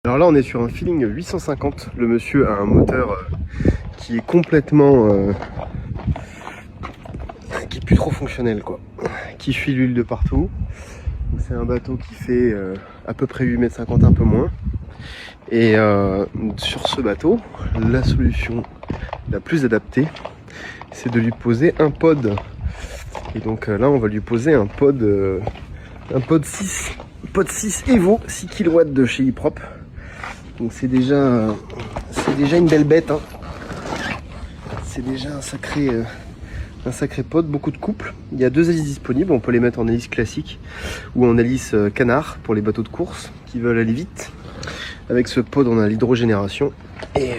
Alors là on est sur un Feeling 850, le monsieur a un moteur qui est complètement qui est plus trop fonctionnel quoi, qui fuit l'huile de partout. C'est un bateau qui fait à peu près 8,50 m, un peu moins. Et sur ce bateau, la solution la plus adaptée, c'est de lui poser un pod. Et donc là, on va lui poser un pod 6 Evo, 6 kW de chez Iprop. Donc c'est déjà une belle bête. Hein. C'est déjà un sacré pod, beaucoup de couples. Il y a 2 hélices disponibles, on peut les mettre en hélice classique ou en hélice canard pour les bateaux de course qui veulent aller vite. Avec ce pod, on a l'hydrogénération. Et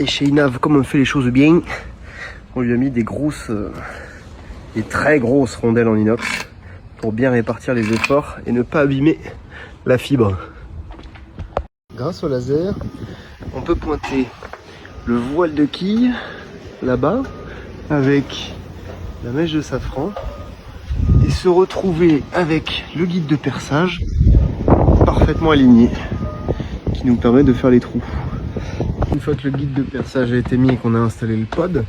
chez Inav, comme on fait les choses bien, on lui a mis des très grosses rondelles en inox pour bien répartir les efforts et ne pas abîmer la fibre. Grâce au laser, on peut pointer le voile de quille là-bas avec la mèche de safran et se retrouver avec le guide de perçage parfaitement aligné qui nous permet de faire les trous. Une fois que le guide de perçage a été mis et qu'on a installé le pod,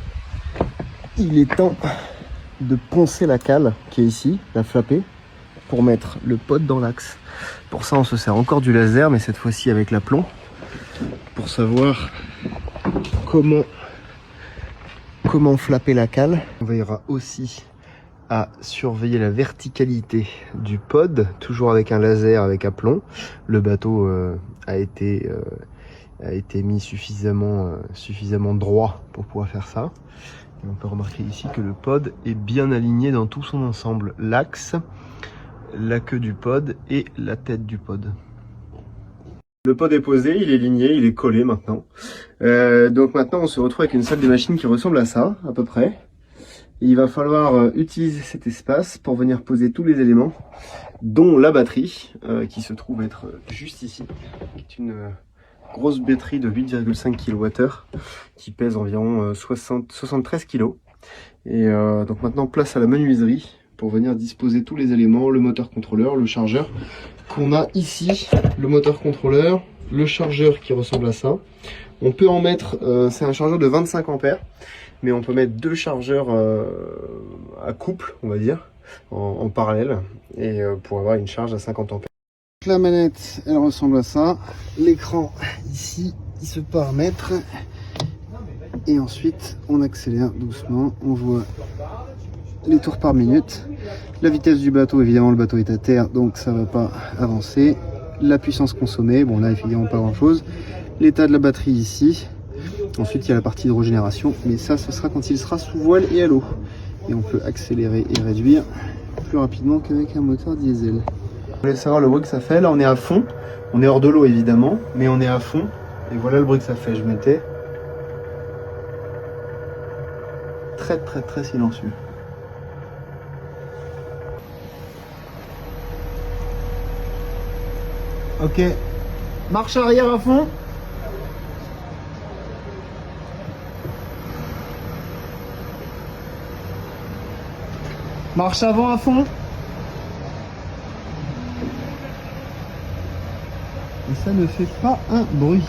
il est temps de poncer la cale qui est ici, la flappée, pour mettre le pod dans l'axe. Pour ça on se sert encore du laser, mais cette fois-ci avec l'aplomb, pour savoir comment flapper la cale. On veillera aussi à surveiller la verticalité du pod, toujours avec un laser avec aplomb. Le bateau a été mis suffisamment droit pour pouvoir faire ça. Et on peut remarquer ici que le pod est bien aligné dans tout son ensemble. L'axe, la queue du pod et la tête du pod. Le pod est posé, il est ligné, il est collé maintenant. Donc maintenant on se retrouve avec une salle des machines qui ressemble à ça, à peu près. Et il va falloir utiliser cet espace pour venir poser tous les éléments, dont la batterie, qui se trouve être juste ici, qui est une grosse batterie de 8,5 kWh, qui pèse environ 73 kg. Et donc maintenant place à la menuiserie pour venir disposer tous les éléments, le moteur contrôleur, le chargeur, qu'on a ici, le moteur contrôleur, le chargeur qui ressemble à ça. On peut en mettre, c'est un chargeur de 25 ampères, mais on peut mettre 2 chargeurs à couple, on va dire, en parallèle, et pour avoir une charge à 50 ampères. La manette, elle ressemble à ça. L'écran, ici, il se paramètre. Et ensuite, on accélère doucement. On voit les tours par minute. La vitesse du bateau, évidemment, le bateau est à terre, donc ça ne va pas avancer. La puissance consommée, bon là, évidemment, pas grand-chose. L'état de la batterie ici. Ensuite, il y a la partie hydrogénération, mais ça, ce sera quand il sera sous voile et à l'eau. Et on peut accélérer et réduire plus rapidement qu'avec un moteur diesel. Vous voulez savoir le bruit que ça fait? Là, on est à fond. On est hors de l'eau, évidemment, mais on est à fond. Et voilà le bruit que ça fait. Je mettais très silencieux. Ok. Marche arrière à fond. Marche avant à fond. Et ça ne fait pas un bruit.